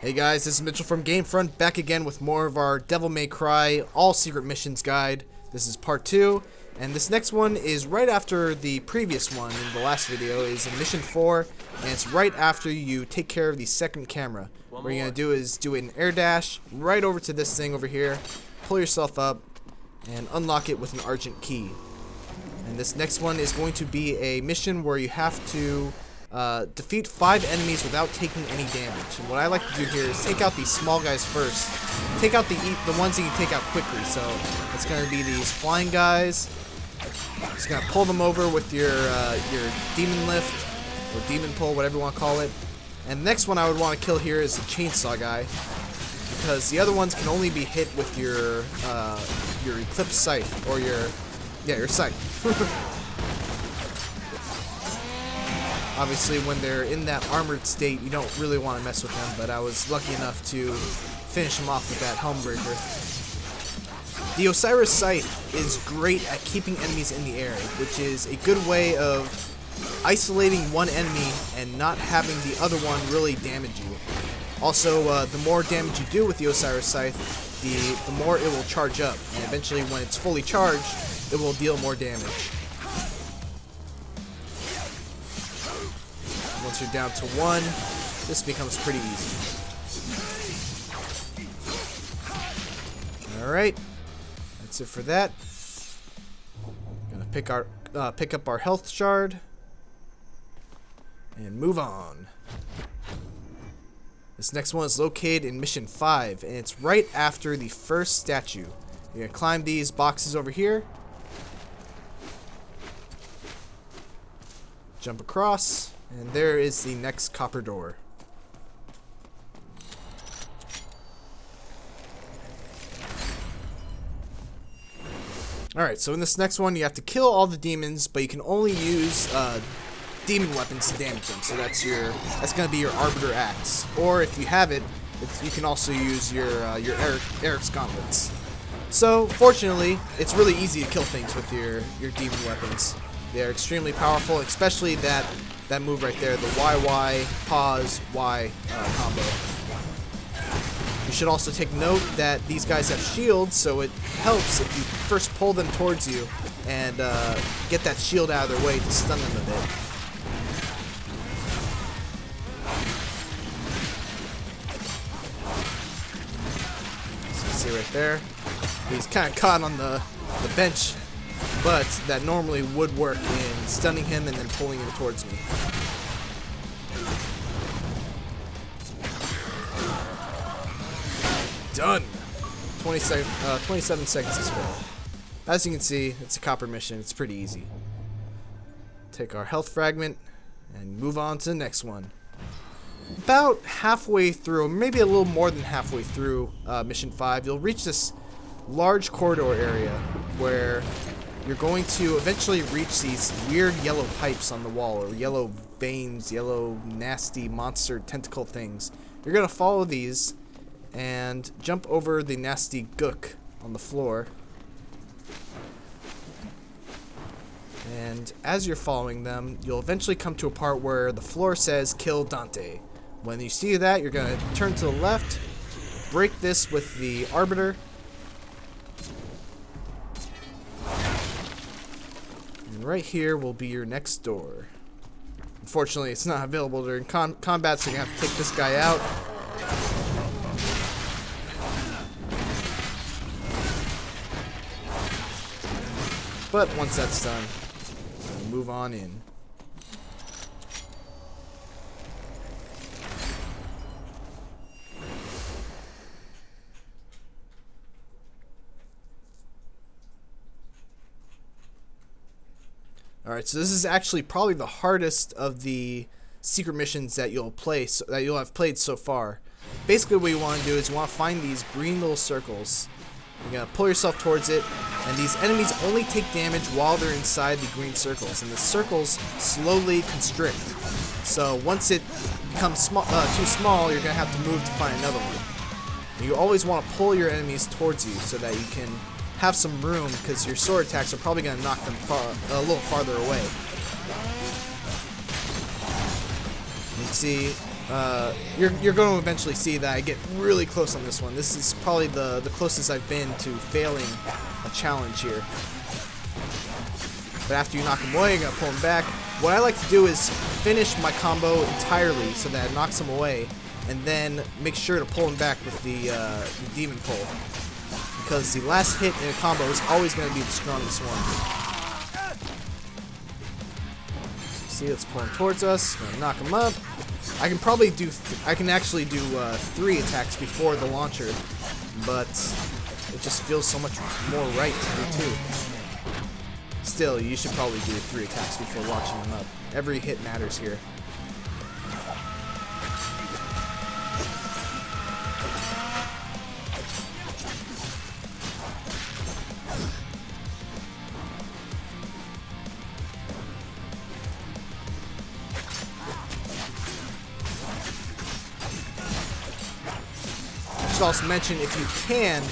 Hey guys, this is Mitchell from GameFront, back again with more of our Devil May Cry All Secret Missions guide. This is part 2, and this next one is right after the previous one in the last video, is in Mission 4, and it's right after you take care of the second camera. What you're going to do is do an air dash right over to this thing over here, pull yourself up, and unlock it with an Argent key. And this next one is going to be a mission where you have to defeat 5 enemies without taking any damage. And what I like to do here is take out these small guys first. Take out the ones that you can take out quickly. So it's going to be these flying guys. Just going to pull them over with your demon lift or demon pull, whatever you want to call it. And the next one I would want to kill here is the chainsaw guy, because the other ones can only be hit with your eclipse scythe or your scythe. Obviously, when they're in that armored state, you don't really want to mess with them, but I was lucky enough to finish them off with that Helmbreaker. The Osiris Scythe is great at keeping enemies in the air, which is a good way of isolating one enemy and not having the other one really damage you. Also, the more damage you do with the Osiris Scythe, the more it will charge up, and eventually when it's fully charged, it will deal more damage. Once you're down to 1, this becomes pretty easy. Alright, that's it for that. Gonna pick up our health shard and move on. This next one is located in Mission 5, and it's right after the first statue. You're gonna climb these boxes over here, jump across, and there is the next copper door. Alright, so in this next one you have to kill all the demons, but you can only use demon weapons to damage them. So that's going to be your Arbiter Axe. Or if you have it, you can also use your Eric's Gauntlets. So fortunately, it's really easy to kill things with your demon weapons. They are extremely powerful, especially that move right there, the YY pause Y combo. You should also take note that these guys have shields, so it helps if you first pull them towards you and get that shield out of their way to stun them a bit. So you see right there, he's kind of caught on the bench, but that normally would work in stunning him and then pulling him towards me. Done! 27 seconds to spare. As you can see, it's a copper mission. It's pretty easy. Take our health fragment and move on to the next one. About halfway through, maybe a little more than halfway through Mission 5, you'll reach this large corridor area where you're going to eventually reach these weird yellow pipes on the wall, or yellow veins, yellow nasty monster tentacle things. You're going to follow these and jump over the nasty gook on the floor. And as you're following them, you'll eventually come to a part where the floor says kill Dante. When you see that, you're going to turn to the left, break this with the Arbiter, and right here will be your next door. Unfortunately, it's not available during combat, so you're going to have to take this guy out. But once that's done, we'll move on in. Alright, so this is actually probably the hardest of the secret missions that you'll have played so far. Basically what you want to do is you want to find these green little circles. You're going to pull yourself towards it, and these enemies only take damage while they're inside the green circles, and the circles slowly constrict. So once it becomes too small, you're going to have to move to find another one. And you always want to pull your enemies towards you so that you can have some room, because your sword attacks are probably going to knock them a little farther away. You can see You're going to eventually see that I get really close on this one. This is probably the closest I've been to failing a challenge here. But after you knock him away, you're going to pull him back. What I like to do is finish my combo entirely so that it knocks him away, and then make sure to pull him back with the demon pull. Because the last hit in a combo is always going to be the strongest one. See, let's pull him towards us. Gonna knock him up. I can probably do. I can actually do 3 attacks before the launcher, but it just feels so much more right to do 2. Still, you should probably do 3 attacks before launching him up. Every hit matters here. Also mention, if you can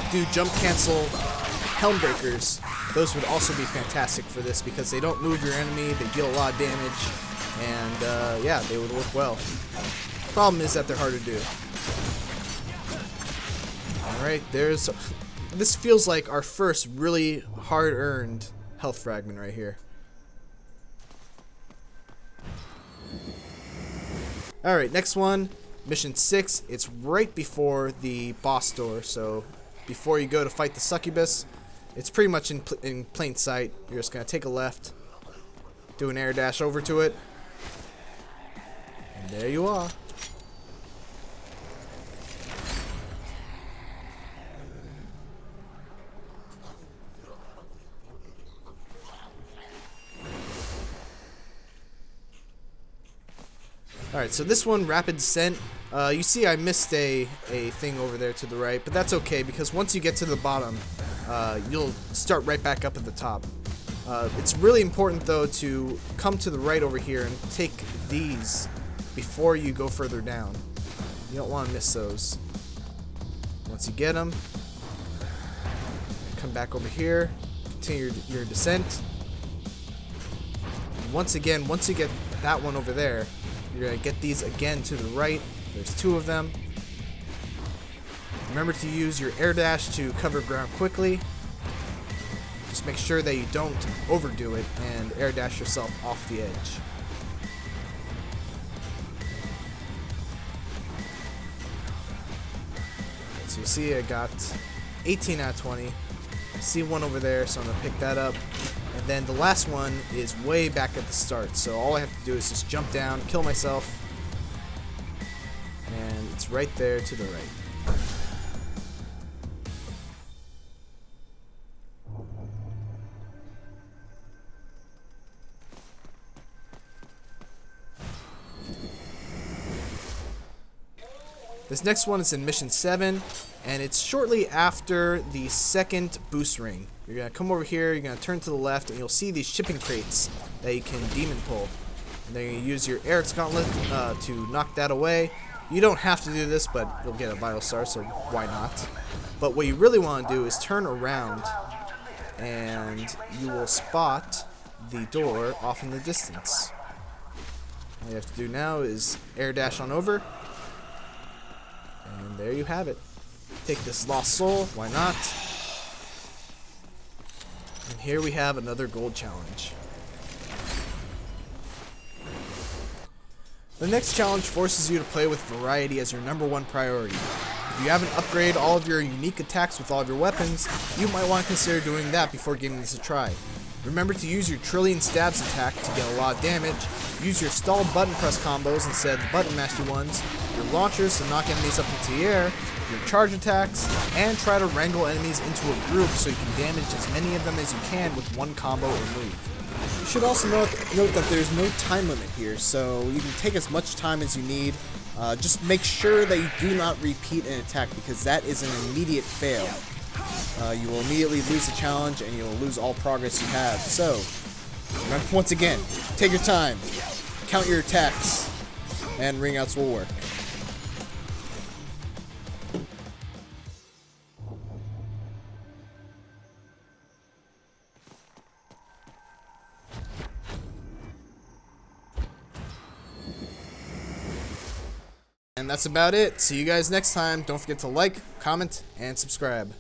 do jump cancel helm breakers, those would also be fantastic for this because they don't move your enemy, they deal a lot of damage, and yeah, they would work well. Problem is that they're hard to do. Alright, this feels like our first really hard-earned health fragment right here. Alright, next one. Mission 6, it's right before the boss door, so before you go to fight the succubus, it's pretty much in plain sight. You're just going to take a left, do an air dash over to it, and there you are. Alright, so this one, rapid descent. You see I missed a thing over there to the right, but that's okay because once you get to the bottom, you'll start right back up at the top. It's really important though to come to the right over here and take these before you go further down. You don't want to miss those. Once you get them, come back over here, continue your descent. And once again, once you get that one over there, you're going to get these again to the right. There's 2 of them. Remember to use your air dash to cover ground quickly. Just make sure that you don't overdo it and air dash yourself off the edge. So you see I got 18 out of 20. I see one over there, so I'm going to pick that up. And then the last one is way back at the start, so all I have to do is just jump down, kill myself, and it's right there to the right. This next one is in Mission 7, and it's shortly after the second boost ring. You're going to come over here, you're going to turn to the left, and you'll see these shipping crates that you can demon pull. And then you're going to use your Eric's Gauntlet to knock that away. You don't have to do this, but you'll get a vital star, so why not? But what you really want to do is turn around, and you will spot the door off in the distance. All you have to do now is air dash on over, and there you have it. Take this lost soul, why not? And here we have another gold challenge. The next challenge forces you to play with variety as your #1 priority. If you haven't upgraded all of your unique attacks with all of your weapons, you might want to consider doing that before giving this a try. Remember to use your Trillion Stabs attack to get a lot of damage, use your stalled button press combos instead of the button mashy ones, your launchers to knock enemies up into the air, your charge attacks, and try to wrangle enemies into a group so you can damage as many of them as you can with one combo or move. You should also note that there's no time limit here, so you can take as much time as you need. Just make sure that you do not repeat an attack because that is an immediate fail. You will immediately lose the challenge and you'll lose all progress you have. So, once again, take your time, count your attacks, and ring outs will work. And that's about it. See you guys next time. Don't forget to like, comment, and subscribe.